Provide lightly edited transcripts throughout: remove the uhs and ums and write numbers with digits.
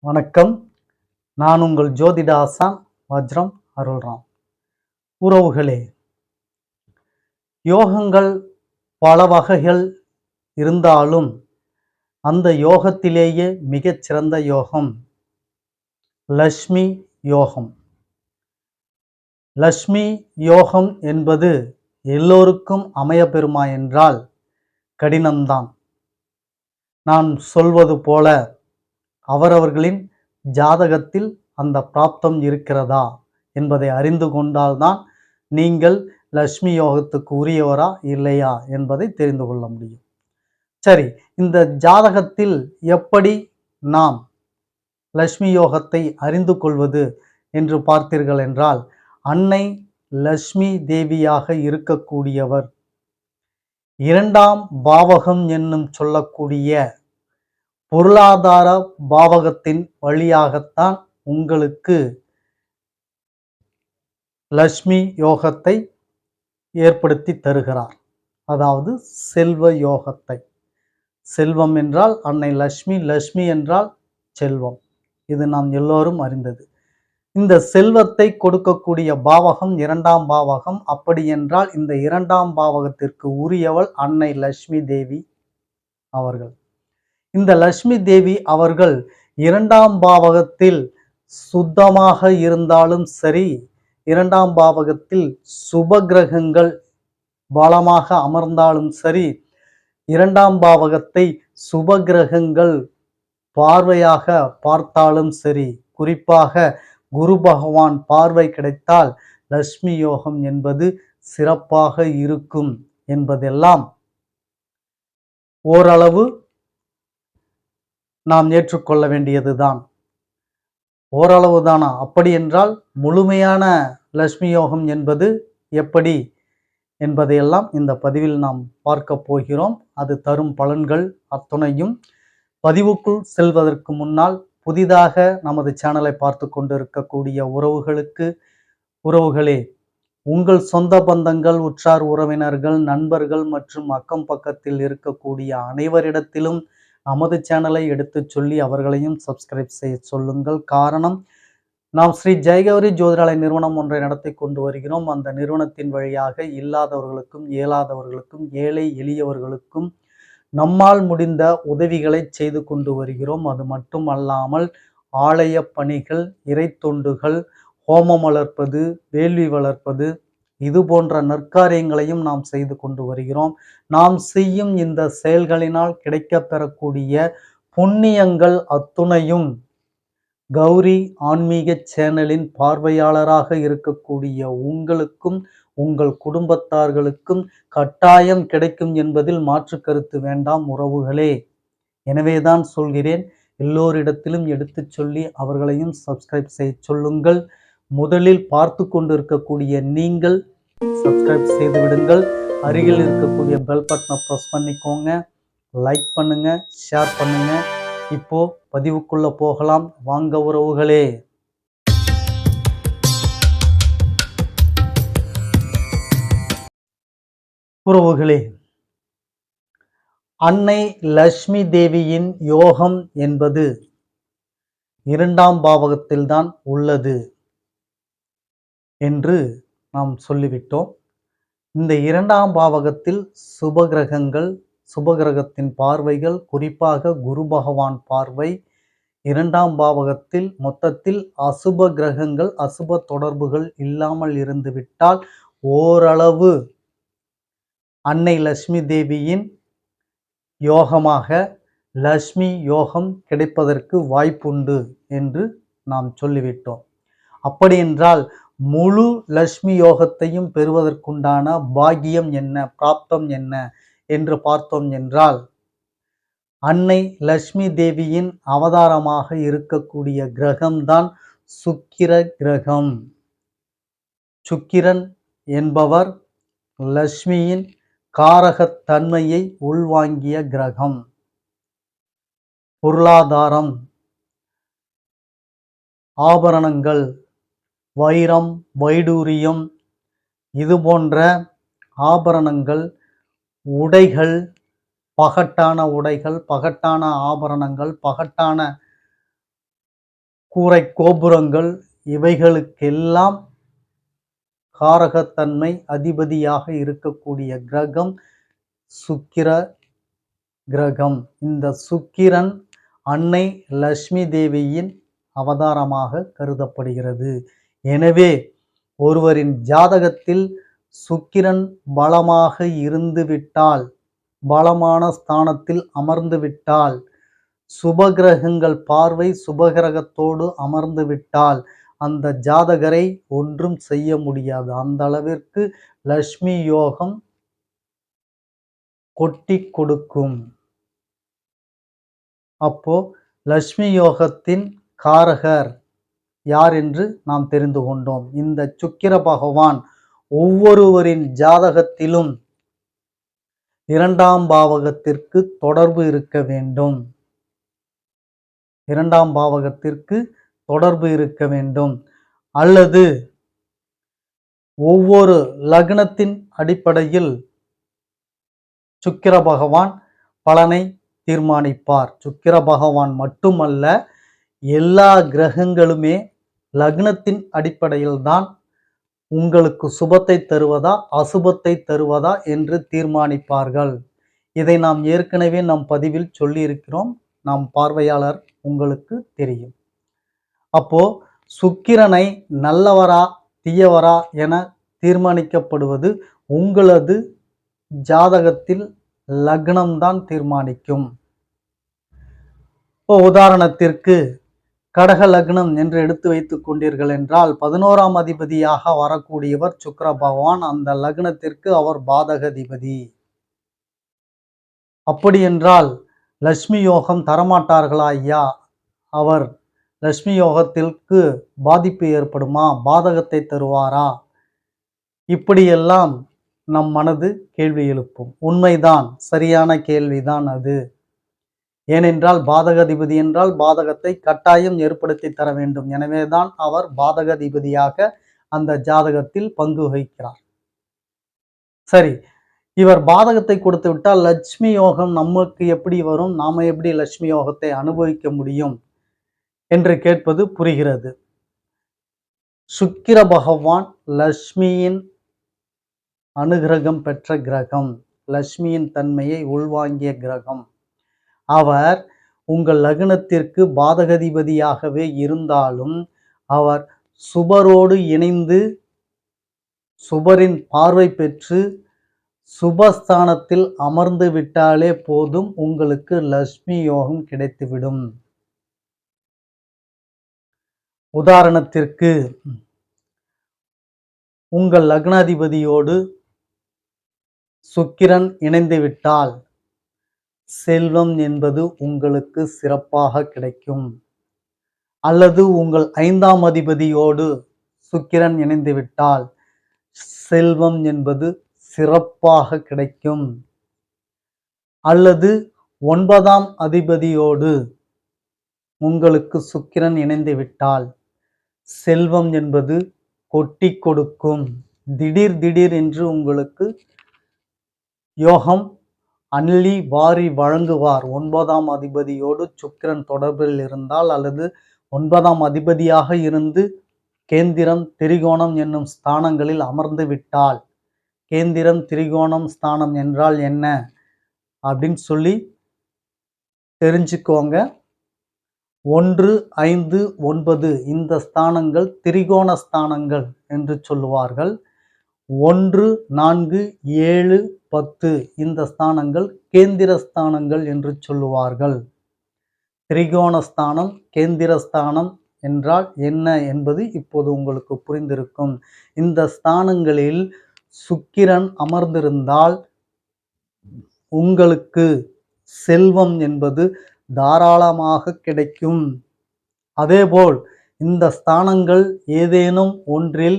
வணக்கம். நான் உங்கள் ஜோதிட ஆசான் வஜ்ரம் அருள்ராம். உறவுகளே, யோகங்கள் பல வகைகள் இருந்தாலும் அந்த யோகத்திலேயே மிகச்சிறந்த யோகம் லக்ஷ்மி யோகம். லக்ஷ்மி யோகம் என்பது எல்லோருக்கும் அமையப்பெறுமா என்றால் கடினம்தான். நான் சொல்வது போல அவரவர்களின் ஜாதகத்தில் அந்த பிராப்தம் இருக்கிறதா என்பதை அறிந்து கொண்டால்தான் நீங்கள் லக்ஷ்மி யோகத்துக்கு உரியவரா இல்லையா என்பதை தெரிந்து கொள்ள முடியும். சரி, இந்த ஜாதகத்தில் எப்படி நாம் லக்ஷ்மி யோகத்தை அறிந்து கொள்வது என்று பார்த்தீர்கள் என்றால், அன்னை லக்ஷ்மி தேவியாக இருக்கக்கூடியவர் 2ஆம் பாவகம் என்னும் சொல்லக்கூடிய பொருளாதார பாவகத்தின் வழியாகத்தான் உங்களுக்கு லக்ஷ்மி யோகத்தை ஏற்படுத்தி தருகிறார். அதாவது செல்வ யோகத்தை. செல்வம் என்றால் அன்னை லக்ஷ்மி, லக்ஷ்மி என்றால் செல்வம். இது நாம் எல்லோரும் அறிந்தது. இந்த செல்வத்தை கொடுக்கக்கூடிய பாவகம் 2ஆம் பாவகம். அப்படி என்றால் இந்த 2ஆம் பாவகத்திற்கு உரியவள் அன்னை லக்ஷ்மி தேவி அவர்கள். இந்த லக்ஷ்மி தேவி அவர்கள் 2ஆம் பாவகத்தில் சுத்தமாக இருந்தாலும் சரி, 2ஆம் பாவகத்தில் சுப கிரகங்கள் பலமாக அமர்ந்தாலும் சரி, 2ஆம் பாவகத்தை சுப கிரகங்கள் பார்வையாக பார்த்தாலும் சரி, குறிப்பாக குரு பகவான் பார்வை கிடைத்தால் லக்ஷ்மி யோகம் என்பது சிறப்பாக இருக்கும் என்பதெல்லாம் ஓரளவு நாம் ஏற்றுக்கொள்ள வேண்டியதுதான். ஓரளவு தானா? அப்படி என்றால் முழுமையான லக்ஷ்மி யோகம் என்பது எப்படி என்பதையெல்லாம் இந்த பதிவில் நாம் பார்க்க போகிறோம். அது தரும் பலன்கள் அத்துணையும் பதிவுக்குள் செல்வதற்கு முன்னால் புதிதாக நமது சேனலை பார்த்து கொண்டிருக்கக்கூடிய உறவுகளே, உங்கள் சொந்த பந்தங்கள், உற்றார் உறவினர்கள், நண்பர்கள் மற்றும் அக்கம் பக்கத்தில் இருக்கக்கூடிய அனைவரிடத்திலும் நமது சேனலை எடுத்து சொல்லி அவர்களையும் சப்ஸ்கிரைப் செய்ய சொல்லுங்கள். காரணம், நாம் ஸ்ரீ ஜெயகௌரி ஜோதிடாலய நிறுவனம் ஒன்றை நடத்தி கொண்டு வருகிறோம். அந்த நிறுவனத்தின் வழியாக இல்லாதவர்களுக்கும், இயலாதவர்களுக்கும், ஏழை எளியவர்களுக்கும் நம்மால் முடிந்த உதவிகளை செய்து கொண்டு வருகிறோம். அது மட்டும் அல்லாமல் ஆலய பணிகள், இறை தொண்டுகள், ஹோமம் வளர்ப்பது, வேள்வி வளர்ப்பது, இது போன்ற நற்காரியங்களையும் நாம் செய்து கொண்டு வருகிறோம். நாம் செய்யும் இந்த செயல்களினால் கிடைக்கப் பெறக்கூடிய புண்ணியங்கள் அத்துணையும் கௌரி ஆன்மீக சேனலின் பார்வையாளராக இருக்கக்கூடிய உங்களுக்கும் உங்கள் குடும்பத்தார்களுக்கும் கட்டாயம் கிடைக்கும் என்பதில் மாற்று கருத்து வேண்டாம் உறவுகளே. எனவேதான் சொல்கிறேன், எல்லோரிடத்திலும் எடுத்து சொல்லி அவர்களையும் சப்ஸ்கிரைப் செய்ய சொல்லுங்கள். முதலில் பார்த்து கொண்டு இருக்கக்கூடிய நீங்கள் சப்ஸ்கிரைப் செய்து விடுங்கள். அருகில் இருக்கக்கூடிய பெல் பட்டனை ப்ரெஸ் பண்ணிக்கோங்க. லைக் பண்ணுங்க, ஷேர் பண்ணுங்க. இப்போ பதிவுக்குள்ள போகலாம் வாங்க உறவுகளே. உறவுகளே, அன்னை லக்ஷ்மி தேவியின் யோகம் என்பது 2ஆம் பாவகத்தில்தான் உள்ளது என்று நாம் சொல்லிவிட்டோம். இந்த 2ஆம் பாவகத்தில் சுபகிரகங்கள், சுபகிரகத்தின் பார்வைகள், குறிப்பாக குரு பகவான் பார்வை 2ஆம் பாவகத்தில் மொத்தத்தில் அசுப கிரகங்கள், அசுப தொடர்புகள் இல்லாமல் இருந்துவிட்டால் ஓரளவு அன்னை லக்ஷ்மி தேவியின் யோகமாக லக்ஷ்மி யோகம் கிடைப்பதற்கு வாய்ப்புண்டு என்று நாம் சொல்லிவிட்டோம். அப்படி என்றால் முழு லக்ஷ்மி யோகத்தையும் பெறுவதற்குண்டான பாக்கியம் என்ன, பிராப்தம் என்ன என்று பார்த்தோம் என்றால், அன்னை லக்ஷ்மி தேவியின் அவதாரமாக இருக்கக்கூடிய கிரகம்தான் சுக்கிர கிரகம். சுக்கிரன் என்பவர் லக்ஷ்மியின் காரகத்தன்மையை உள்வாங்கிய கிரகம். பொருளாதாரம், ஆபரணங்கள், வைரம், வைடூரியம், இது போன்ற ஆபரணங்கள், உடைகள், பகட்டான உடைகள், பகட்டான ஆபரணங்கள், பகட்டான கூரை கோபுரங்கள் இவைகளுக்கெல்லாம் காரகத்தன்மை அதிபதியாக இருக்கக்கூடிய கிரகம் சுக்கிர கிரகம். இந்த சுக்கிரன் அன்னை லட்சுமி தேவியின் அவதாரமாக கருதப்படுகிறது. எனவே ஒருவரின் ஜாதகத்தில் சுக்கிரன் பலமாக இருந்துவிட்டால், பலமான ஸ்தானத்தில் அமர்ந்துவிட்டால், சுபகிரகங்கள் பார்வை சுபகிரகத்தோடு அமர்ந்துவிட்டால் அந்த ஜாதகரை ஒன்றும் செய்ய முடியாது. அந்த அளவிற்கு லட்சுமி யோகம் கொட்டி கொடுக்கும். அப்போ லட்சுமி யோகத்தின் காரகர் யார் என்று நாம் தெரிந்து கொண்டோம். இந்த சுக்கிர பகவான் ஒவ்வொருவரின் ஜாதகத்திலும் 2ஆம் பாவகத்திற்கு தொடர்பு இருக்க வேண்டும். 2ஆம் பாவகத்திற்கு தொடர்பு இருக்க வேண்டும். அல்லது ஒவ்வொரு லக்னத்தின் அடிப்படையில் சுக்கிர பகவான் பலனை தீர்மானிப்பார். சுக்கிர பகவான் மட்டுமல்ல, எல்லா கிரகங்களுமே லக்னத்தின் அடிப்படையில் தான் உங்களுக்கு சுபத்தை தருவதா அசுபத்தை தருவதா என்று தீர்மானிப்பார்கள். இதை நாம் ஏற்கனவே நம் பதிவில் சொல்லியிருக்கிறோம். நாம் பார்வையாளர் உங்களுக்கு தெரியும். அப்போ சுக்கிரனை நல்லவரா தீயவரா என தீர்மானிக்கப்படுவது உங்களது ஜாதகத்தில் லக்னம்தான் தீர்மானிக்கும். இப்போ உதாரணத்திற்கு கடக லக்னம் என்று எடுத்து வைத்துக் கொண்டீர்கள் என்றால் 11ஆம் அதிபதியாக வரக்கூடியவர் சுக்கிர பகவான். அந்த லக்னத்திற்கு அவர் பாதகாதிபதி. அப்படி என்றால் லட்சுமி யோகம் தரமாட்டார்களா ஐயா? அவர் லட்சுமி யோகத்திற்கு பாதிப்பு ஏற்படுமா? பாதகத்தை தருவாரா? இப்படியெல்லாம் நம் மனது கேள்வி எழுப்பும். உண்மைதான், சரியான கேள்விதான் அது. ஏனென்றால் பாதகாதிபதி என்றால் பாதகத்தை கட்டாயம் ஏற்படுத்தி தர வேண்டும். எனவேதான் அவர் பாதகாதிபதியாக அந்த ஜாதகத்தில் பங்கு வகிக்கிறார். சரி, இவர் பாதகத்தை கொடுத்து விட்டால் லட்சுமி யோகம் நமக்கு எப்படி வரும்? நாம எப்படி லட்சுமி யோகத்தை அனுபவிக்க முடியும் என்று கேட்பது புரிகிறது. சுக்கிர பகவான் லட்சுமியின் அனுகிரகம் பெற்ற கிரகம், லட்சுமியின் தன்மையை உள்வாங்கிய கிரகம். அவர் உங்கள் லக்னத்திற்கு பாதகாதிபதியாகவே இருந்தாலும் அவர் சுபரோடு இணைந்து சுபரின் பார்வை பெற்று சுபஸ்தானத்தில் அமர்ந்து விட்டாலே போதும், உங்களுக்கு லட்சுமி யோகம் கிடைத்துவிடும். உதாரணத்திற்கு உங்கள் லக்னாதிபதியோடு சுக்கிரன் இணைந்து விட்டால் செல்வம் என்பது உங்களுக்கு சிறப்பாக கிடைக்கும். அல்லது உங்கள் 5ஆம் அதிபதியோடு சுக்கிரன் இணைந்து விட்டால் செல்வம் என்பது சிறப்பாக கிடைக்கும். அல்லது 9ஆம் அதிபதியோடு உங்களுக்கு சுக்கிரன் இணைந்து விட்டால் செல்வம் என்பது கொட்டி கொடுக்கும். திடீர் என்று உங்களுக்கு யோகம் அள்ளி வாரி வழங்குவார். 9ஆம் அதிபதியோடு சுக்கிரன் தொடர்பில் இருந்தால், அல்லது 9ஆம் அதிபதியாக இருந்து கேந்திரம் திரிகோணம் என்னும் ஸ்தானங்களில் அமர்ந்து விட்டால். கேந்திரம் திரிகோணம் ஸ்தானம் என்றால் என்ன அப்படின்னு சொல்லி தெரிஞ்சுக்கோங்க. 1, 5, 9 இந்த ஸ்தானங்கள் திரிகோண ஸ்தானங்கள் என்று சொல்லுவார்கள். 1, 4, 7, 10 இந்த ஸ்தானங்கள் கேந்திர ஸ்தானங்கள் என்று சொல்லுவார்கள். திரிகோணஸ்தானம் கேந்திரஸ்தானம் என்றால் என்ன என்பது இப்போது உங்களுக்கு புரிந்திருக்கும். இந்த ஸ்தானங்களில் சுக்கிரன் அமர்ந்திருந்தால் உங்களுக்கு செல்வம் என்பது தாராளமாக கிடைக்கும். அதேபோல் இந்த ஸ்தானங்கள் ஏதேனும் ஒன்றில்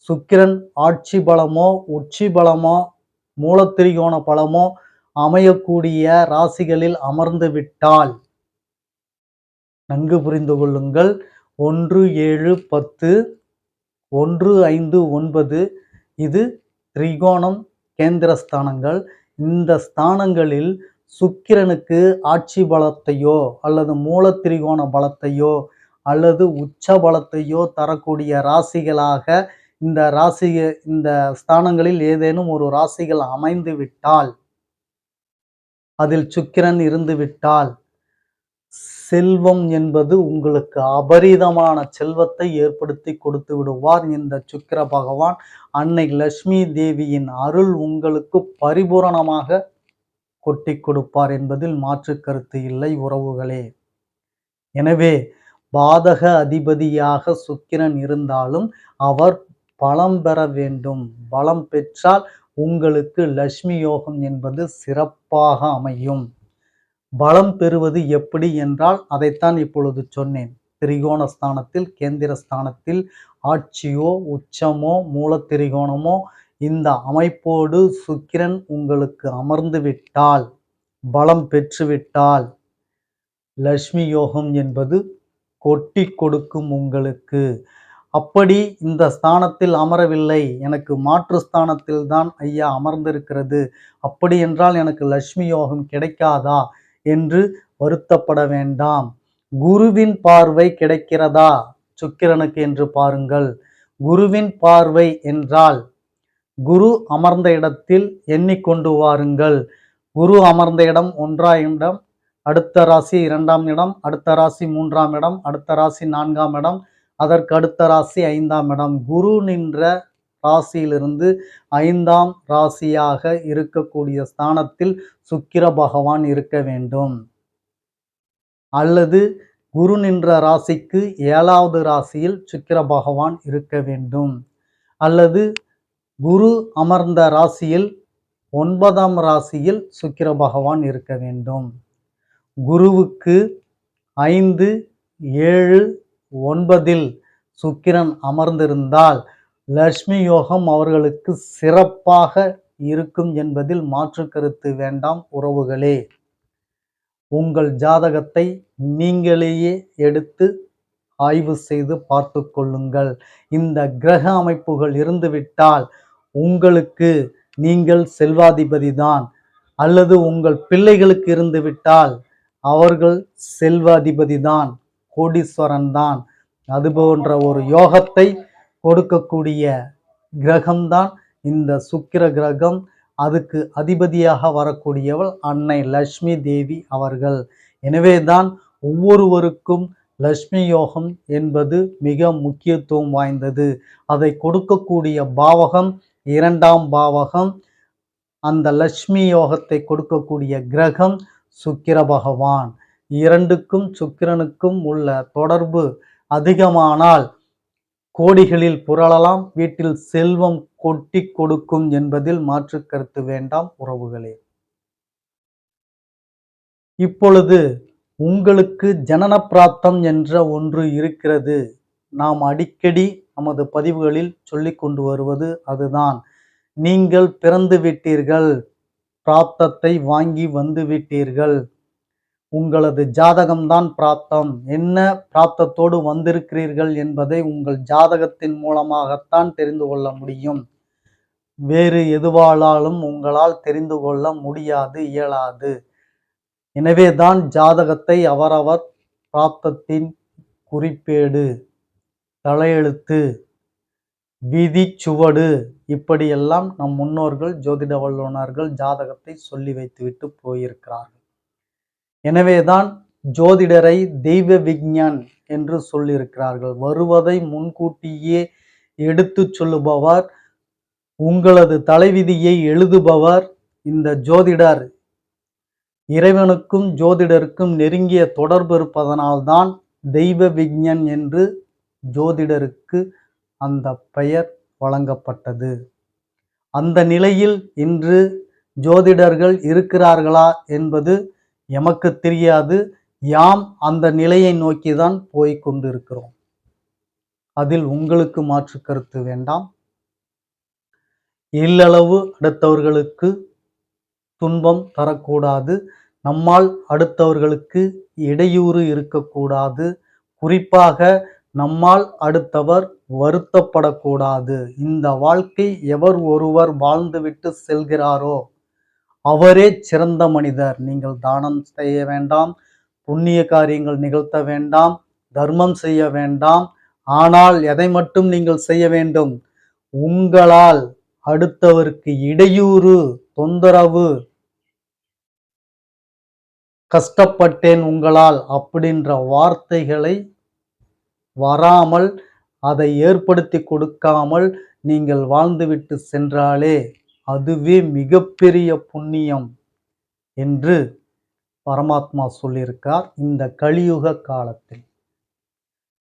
சுக்கிரன் ஆட்சி பலமோ உச்சி பலமோ மூலத்திரிகோண பலமோ அமையக்கூடிய ராசிகளில் அமர்ந்து விட்டால், நன்கு புரிந்து கொள்ளுங்கள், 1, 7, 10, 1, 5, 9 இது திரிகோணம் கேந்திரஸ்தானங்கள். இந்த ஸ்தானங்களில் சுக்கிரனுக்கு ஆட்சி பலத்தையோ அல்லது மூலத்திரிகோண பலத்தையோ அல்லது உச்ச பலத்தையோ தரக்கூடிய ராசிகளாக இந்த ஸ்தானங்களில் ஏதேனும் ஒரு ராசிகள் அமைந்து விட்டால், அதில் சுக்கிரன் இருந்து விட்டால், செல்வம் என்பது உங்களுக்கு அபரிதமான செல்வத்தை ஏற்படுத்தி கொடுத்து விடுவார். இந்த சுக்கிர பகவான் அன்னை லட்சுமி தேவியின் அருள் உங்களுக்கு பரிபூரணமாக கொட்டி கொடுப்பார் என்பதில் மாற்று கருத்து இல்லை உறவுகளே. எனவே பாதக அதிபதியாக சுக்கிரன் இருந்தாலும் அவர் பலம் பெற வேண்டும். பலம் பெற்றால் உங்களுக்கு லட்சுமி யோகம் என்பது சிறப்பாக அமையும். பலம் பெறுவது எப்படி என்றால் அதைத்தான் இப்பொழுது சொன்னேன். திரிகோண ஸ்தானத்தில், கேந்திர ஸ்தானத்தில் ஆட்சியோ உச்சமோ மூல திரிகோணமோ இந்த அமைப்போடு சுக்கிரன் உங்களுக்கு அமர்ந்து விட்டால், பலம் பெற்றுவிட்டால், லட்சுமி யோகம் என்பது கொட்டி கொடுக்கும் உங்களுக்கு. அப்படி இந்த ஸ்தானத்தில் அமரவில்லை, எனக்கு மாற்று ஸ்தானத்தில் தான் ஐயா அமர்ந்திருக்கிறது, அப்படி என்றால் எனக்கு லட்சுமி யோகம் கிடைக்காதா என்று வருத்தப்பட வேண்டாம். குருவின் பார்வை கிடைக்கிறதா சுக்கிரனுக்கு என்று பாருங்கள். குருவின் பார்வை என்றால் குரு அமர்ந்த இடத்தில் எண்ணிக்கொண்டு வாருங்கள். குரு அமர்ந்த இடம் 1ஆம் இடம், அடுத்த ராசி 2ஆம் இடம், அடுத்த ராசி 3ஆம் இடம், அடுத்த ராசி 4ஆம் இடம், அதற்கு அடுத்த ராசி 5ஆம் இடம். குரு நின்ற ராசியிலிருந்து 5ஆம் ராசியாக இருக்கக்கூடிய ஸ்தானத்தில் சுக்கிர பகவான் இருக்க வேண்டும். அல்லது குரு நின்ற ராசிக்கு 7வது ராசியில் சுக்கிர பகவான் இருக்க வேண்டும். அல்லது குரு அமர்ந்த ராசியில் 9ஆம் ராசியில் சுக்கிர பகவான் இருக்க வேண்டும். குருவுக்கு 5, 7, 9இல் சுக்கிரன் அமர்ந்திருந்தால் லட்சுமி யோகம் அவர்களுக்கு சிறப்பாக இருக்கும் என்பதில் மாற்று கருத்து வேண்டாம் உறவுகளே. உங்கள் ஜாதகத்தை நீங்களேயே எடுத்து ஆய்வு செய்து பார்த்து கொள்ளுங்கள். இந்த கிரக அமைப்புகள் இருந்துவிட்டால் உங்களுக்கு நீங்கள் செல்வாதிபதி தான், அல்லது உங்கள் பிள்ளைகளுக்கு இருந்துவிட்டால் அவர்கள் செல்வாதிபதி தான், கோடீஸ்வரன் தான். அது போன்ற ஒரு யோகத்தை கொடுக்கக்கூடிய கிரகம்தான் இந்த சுக்கிர கிரகம். அதுக்கு அதிபதியாக வரக்கூடியவள் அன்னை லட்சுமி தேவி அவர்கள். எனவேதான் ஒவ்வொருவருக்கும் லட்சுமி யோகம் என்பது மிக முக்கியத்துவம் வாய்ந்தது. அதை கொடுக்கக்கூடிய பாவகம் 2ஆம் பாவகம். அந்த லட்சுமி யோகத்தை கொடுக்கக்கூடிய கிரகம் சுக்கிர பகவான். இரண்டுக்கும் சுக்கிரனுக்கும் உள்ள தொடர்பு அதிகமானால் கோடிகளில் புரளலாம், வீட்டில் செல்வம் கொட்டி கொடுக்கும் என்பதில் மாற்று கருத்து வேண்டாம் உறவுகளே. இப்பொழுது உங்களுக்கு ஜனன பிராப்தம் என்ற ஒன்று இருக்கிறது. நாம் அடிக்கடி நமது பதிவுகளில் சொல்லிக் கொண்டு வருவது அதுதான். நீங்கள் பிறந்து விட்டீர்கள், பிராப்தத்தை வாங்கி வந்து விட்டீர்கள், உங்களது ஜாதகம்தான் பிராப்தம். என்ன பிராப்தத்தோடு வந்திருக்கிறீர்கள் என்பதை உங்கள் ஜாதகத்தின் மூலமாகத்தான் தெரிந்து கொள்ள முடியும். வேறு எதுவானாலும் உங்களால் தெரிந்து கொள்ள முடியாது, இயலாது. எனவேதான் ஜாதகத்தை அவரவர் பிராப்தத்தின் குறிப்பேடு, தலையெழுத்து, விதி சுவடு இப்படியெல்லாம் நம் முன்னோர்கள் ஜோதிட வல்லுநர்கள் ஜாதகத்தை சொல்லி வைத்துவிட்டு போயிருக்கிறார்கள். எனவேதான் ஜோதிடரை தெய்வ விஞ்ஞான் என்று சொல்லியிருக்கிறார்கள். வருவதை முன்கூட்டியே எடுத்து சொல்லுபவர், உங்களது தலைவிதியை எழுதுபவர் இந்த ஜோதிடர். இறைவனுக்கும் ஜோதிடருக்கும் நெருங்கிய தொடர்பு இருப்பதனால்தான் தெய்வ விஞ்ஞான் என்று ஜோதிடருக்கு அந்த பெயர் வழங்கப்பட்டது. அந்த நிலையில் இன்று ஜோதிடர்கள் இருக்கிறார்களா என்பது எமக்கு தெரியாது. யாம் அந்த நிலையை நோக்கிதான் போய் கொண்டிருக்கிறோம். அதில் உங்களுக்கு மாற்று கருத்து வேண்டாம். இல்லளவு அடுத்தவர்களுக்கு துன்பம் தரக்கூடாது. நம்மால் அடுத்தவர்களுக்கு இடையூறு இருக்கக்கூடாது. குறிப்பாக நம்மால் அடுத்தவர் வருத்தப்படக்கூடாது. இந்த வாழ்க்கை எவர் ஒருவர் வாழ்ந்துவிட்டு செல்கிறாரோ அவரே சிறந்த மனிதர். நீங்கள் தானம் செய்ய வேண்டாம், புண்ணிய காரியங்கள் நிகழ்த்த வேண்டாம், தர்மம் செய்ய வேண்டாம். ஆனால் எதை மட்டும் நீங்கள் செய்ய வேண்டும்? உங்களால் அடுத்தவருக்கு இடையூறு, தொந்தரவு, கஷ்டப்பட்டேன் உங்களால் அப்படின்ற வார்த்தைகளை வராமல், அதை ஏற்படுத்தி கொடுக்காமல் நீங்கள் வாழ்ந்துவிட்டு சென்றாலே அதுவே மிகப்பெரிய புண்ணியம் என்று பரமாத்மா சொல்லியிருக்கார் இந்த கலியுக காலத்தில்.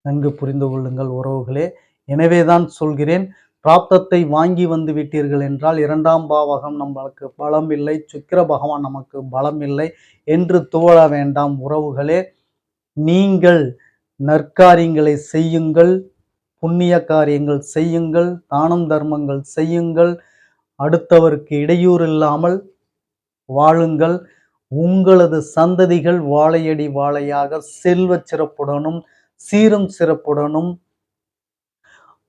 நன்கு புரிந்து கொள்ளுங்கள் உறவுகளே. எனவேதான் சொல்கிறேன், பிராப்தத்தை வாங்கி வந்து விட்டீர்கள் என்றால் 2ஆம் பாவகம் நமக்கு பலம் இல்லை, சுக்கிர பகவான் நமக்கு பலம் இல்லை என்று துவள வேண்டாம் உறவுகளே. நீங்கள் நற்காரியங்களை செய்யுங்கள், புண்ணிய காரியங்கள் செய்யுங்கள், தானம் தர்மங்கள் செய்யுங்கள், அடுத்தவருக்கு இடையூறு இல்லாமல் வாழுங்கள். உங்களது சந்ததிகள் வாழையடி வாழையாக செல்வ சிறப்புடனும் சீரும் சிறப்புடனும்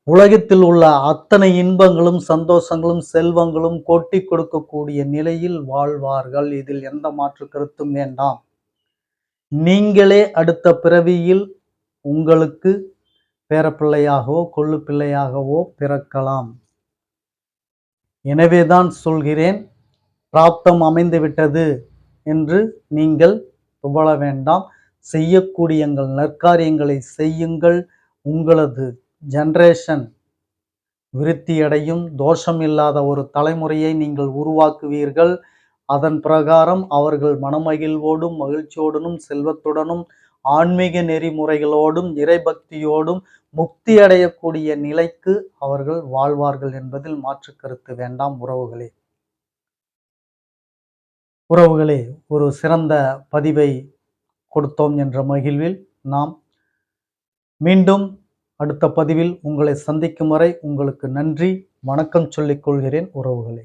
உலகத்தில் உள்ள அத்தனை இன்பங்களும் சந்தோஷங்களும் செல்வங்களும் கொட்டி கொடுக்கக்கூடிய நிலையில் வாழ்வார்கள். இதில் எந்த மாற்று கருத்தும் வேண்டாம். நீங்களே அடுத்த பிறவியில் உங்களுக்கு பேரப்பிள்ளையாகவோ கொள்ளு பிள்ளையாகவோ பிறக்கலாம். எனவேதான் சொல்கிறேன், பிராப்தம் அமைந்து விட்டது என்று நீங்கள் துவள வேண்டாம். செய்யக்கூடிய நற்காரியங்களை செய்யுங்கள். உங்களது ஜெனரேஷன் விருத்தியடையும். தோஷம் இல்லாத ஒரு தலைமுறையை நீங்கள் உருவாக்குவீர்கள். அதன் பிரகாரம் அவர்கள் மனமகிழ்வோடும் மகிழ்ச்சியோடனும் செல்வத்துடனும் ஆன்மீக நெறிமுறைகளோடும் இறைபக்தியோடும் முக்தி அடையக்கூடிய நிலைக்கு அவர்கள் வாழ்வார்கள் என்பதில் மாற்று கருத்து வேண்டாம் உறவுகளே. உறவுகளே, ஒரு சிறந்த பதிவை கொடுத்தோம் என்ற மகிழ்வில் நாம் மீண்டும் அடுத்த பதிவில் உங்களை சந்திக்கும் வரை உங்களுக்கு நன்றி, வணக்கம் சொல்லிக் கொள்கிறேன் உறவுகளே.